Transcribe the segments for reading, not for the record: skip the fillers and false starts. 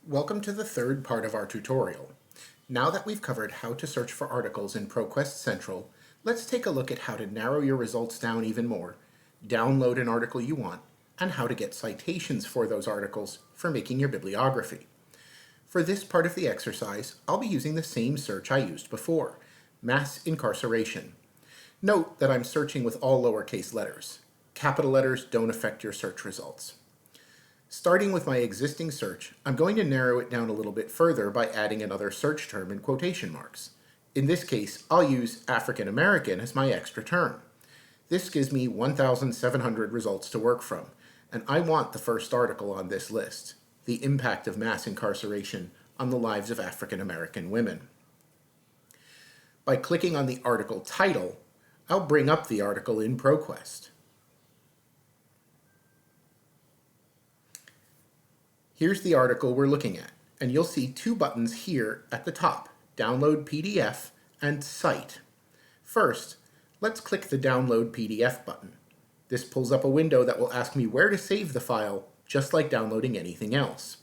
Welcome to the third part of our tutorial. Now that we've covered how to search for articles in ProQuest Central, let's take a look at how to narrow your results down even more, download an article you want, and how to get citations for those articles for making your bibliography. For this part of the exercise, I'll be using the same search I used before, mass incarceration. Note that I'm searching with all lowercase letters. Capital letters don't affect your search results. Starting with my existing search, I'm going to narrow it down a little bit further by adding another search term in quotation marks. In this case, I'll use African American as my extra term. This gives me 1,700 results to work from, and I want the first article on this list, The Impact of Mass Incarceration on the Lives of African American Women. By clicking on the article title, I'll bring up the article in ProQuest. Here's the article we're looking at, and you'll see two buttons here at the top, Download PDF and Cite. First, let's click the Download PDF button. This pulls up a window that will ask me where to save the file, just like downloading anything else.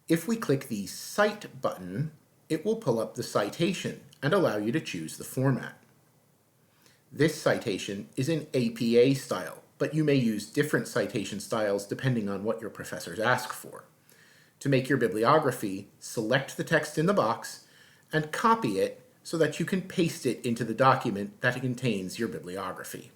If we click the Cite button, it will pull up the citation and allow you to choose the format. This citation is in APA style, but you may use different citation styles depending on what your professors ask for. To make your bibliography, select the text in the box and copy it so that you can paste it into the document that contains your bibliography.